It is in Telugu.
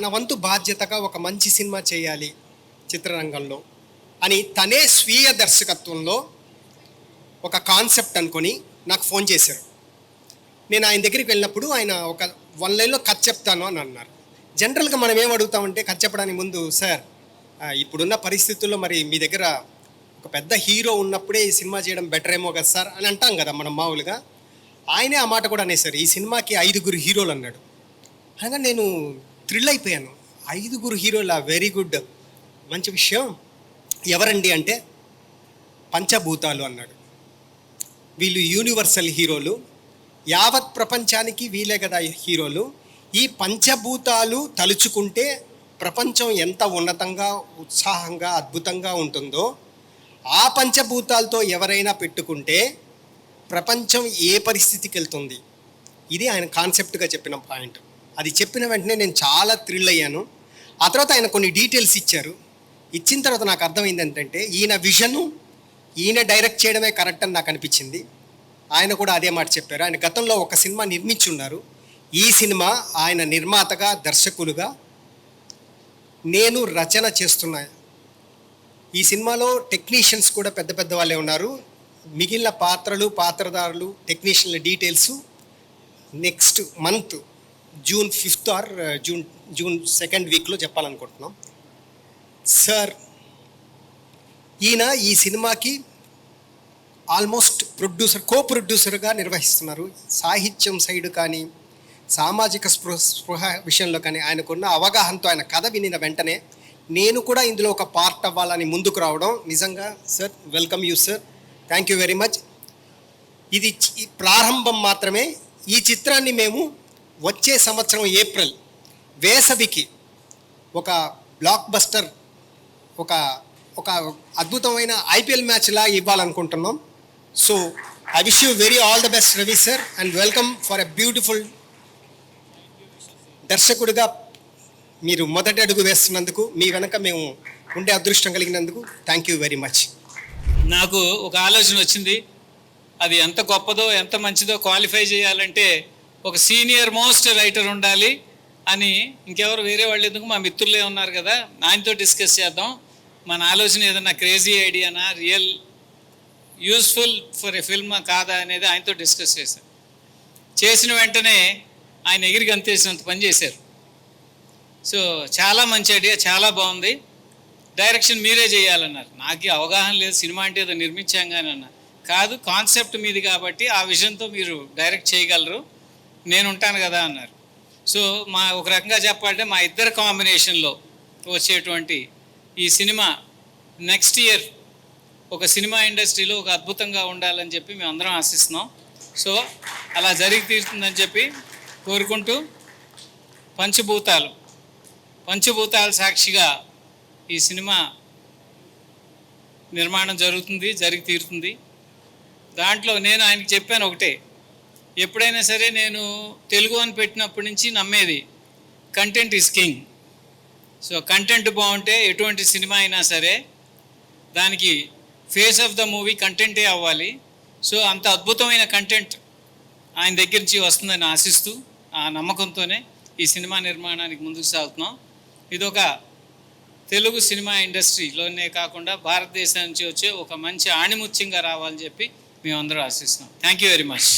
తన వంతు బాధ్యతగా ఒక మంచి సినిమా చేయాలి చిత్రరంగంలో అని తనే స్వీయ దర్శకత్వంలో ఒక కాన్సెప్ట్ అనుకొని నాకు ఫోన్ చేశారు. నేను ఆయన దగ్గరికి వెళ్ళినప్పుడు ఆయన ఒక 1 లైన్లో కథ చెప్తాను అని అన్నారు. జనరల్గా మనం ఏం అడుగుతామంటే కథ చెప్పడానికి ముందు, సార్ ఇప్పుడున్న పరిస్థితుల్లో మరి మీ దగ్గర ఒక పెద్ద హీరో ఉన్నప్పుడే ఈ సినిమా చేయడం బెటర్ ఏమో కదా సార్ అని అంటాం కదా మనం మామూలుగా. ఆయనే ఆ మాట కూడా అనేసారు, ఈ సినిమాకి 5 హీరోలు అన్నాడు. అనగా నేను థ్రిల్ అయిపోయాను. 5 హీరోల, వెరీ గుడ్, మంచి విషయం. ఎవరండి అంటే పంచభూతాలు అన్నాడు. వీళ్ళు యూనివర్సల్ హీరోలు, యావత్ ప్రపంచానికి వీలే కదా హీరోలు. ఈ పంచభూతాలు తలుచుకుంటే ప్రపంచం ఎంత ఉన్నతంగా, ఉత్సాహంగా, అద్భుతంగా ఉంటుందో, ఆ పంచభూతాలతో ఎవరైనా పెట్టుకుంటే ప్రపంచం ఏ పరిస్థితికి వెళ్తుంది. ఇది ఆయన కాన్సెప్ట్గా చెప్పిన పాయింట్. అది చెప్పిన వెంటనే నేను చాలా థ్రిల్ అయ్యాను. ఆ తర్వాత ఆయన కొన్ని డీటెయిల్స్ ఇచ్చారు. ఇచ్చిన తర్వాత నాకు అర్థమైంది ఏంటంటే ఈయన విజను ఈయన డైరెక్ట్ చేయడమే కరెక్ట్ అని నాకు అనిపించింది. ఆయన కూడా అదే మాట చెప్పారు. ఆయన గతంలో ఒక సినిమా నిర్మించున్నారు. ఈ సినిమా ఆయన నిర్మాతగా, దర్శకులుగా నేను రచన చేస్తున్నా. ఈ సినిమాలో టెక్నీషియన్స్ కూడా పెద్ద పెద్ద వాళ్ళే ఉన్నారు. మిగిలిన పాత్రలు, పాత్రధారులు, టెక్నీషియన్ల details next month June 5th or June 2nd వీక్లో చెప్పాలనుకుంటున్నాం. సార్ ఈయన ఈ సినిమాకి ఆల్మోస్ట్ కో ప్రొడ్యూసర్గా నిర్వహిస్తున్నారు. సాహిత్యం సైడ్ కానీ, సామాజిక స్పృహ విషయంలో కానీ ఆయనకున్న అవగాహనతో ఆయన కథ వినిన వెంటనే నేను కూడా ఇందులో ఒక పార్ట్ అవ్వాలని ముందుకు రావడం నిజంగా sir, welcome you sir, thank you very much. ఇది ప్రారంభం మాత్రమే. ఈ చిత్రాన్ని మేము వచ్చే సంవత్సరం ఏప్రిల్ వేసవికి ఒక బ్లాక్ బస్టర్, ఒక అద్భుతమైన IPL మ్యాచ్లా ఇవ్వాలనుకుంటున్నాం. So I wish you very all the best Ravi sir, and welcome for a beautiful దర్శకుడిగా మీరు మొదటి అడుగు వేస్తున్నందుకు, మీ వెనక మేము ఉండే అదృష్టం కలిగినందుకు థ్యాంక్ యూ వెరీ మచ్. నాకు ఒక ఆలోచన వచ్చింది. అది ఎంత గొప్పదో, ఎంత మంచిదో క్వాలిఫై చేయాలంటే ఒక సీనియర్ మోస్ట్ రైటర్ ఉండాలి అని. ఇంకెవరు వేరే వాళ్ళు ఎందుకు, మా మిత్రులే ఉన్నారు కదా, ఆయనతో డిస్కస్ చేద్దాం. మన ఆలోచన ఏదన్నా క్రేజీ ఐడియానా, real useful for a film కాదా అనేది ఆయనతో డిస్కస్ చేశాను. చేసిన వెంటనే ఆయన ఎగిరి గంతేసినంత పని చేశారు. సో చాలా మంచి ఐడియా, చాలా బాగుంది, డైరెక్షన్ మీరే చేయాలన్నారు. నాకు అవగాహన లేదు, సినిమా అంటే ఏదో నిర్మించాం కానీ అన్నారు. కాదు, కాన్సెప్ట్ మీది కాబట్టి ఆ విజన్తో మీరు డైరెక్ట్ చేయగలరు, నేను ఉంటాను కదా అన్నారు. సో ఒక రకంగా చెప్పాలంటే మా ఇద్దరు కాంబినేషన్లో వచ్చేటువంటి ఈ సినిమా నెక్స్ట్ ఇయర్ ఒక సినిమా ఇండస్ట్రీలో ఒక అద్భుతంగా ఉండాలని చెప్పి మేము అందరం ఆశిస్తున్నాం. సో అలా జరిగి తీరుతుందని చెప్పి కోరుకుంటూ, పంచభూతాల సాక్షిగా ఈ సినిమా నిర్మాణం జరిగి తీరుతుంది. దాంట్లో నేను ఆయనకి చెప్పాను ఒకటే, ఎప్పుడైనా సరే నేను తెలుగు అని పెట్టినప్పటి నుంచి నమ్మేది content is king. So content బాగుంటే ఎటువంటి సినిమా అయినా సరే దానికి ఫేస్ ఆఫ్ ద మూవీ కంటెంటే అవ్వాలి. సో అంత అద్భుతమైన కంటెంట్ ఆయన దగ్గర నుంచి వస్తుందని ఆశిస్తూ, ఆ నమ్మకంతోనే ఈ సినిమా నిర్మాణానికి ముందుకు సాగుతున్నాం. ఇదొక తెలుగు సినిమా ఇండస్ట్రీలోనే కాకుండా భారతదేశం నుంచి వచ్చే ఒక మంచి ఆణిముత్యంగా రావాలని చెప్పి మేమందరూ ఆశిస్తున్నాం. Thank you very much.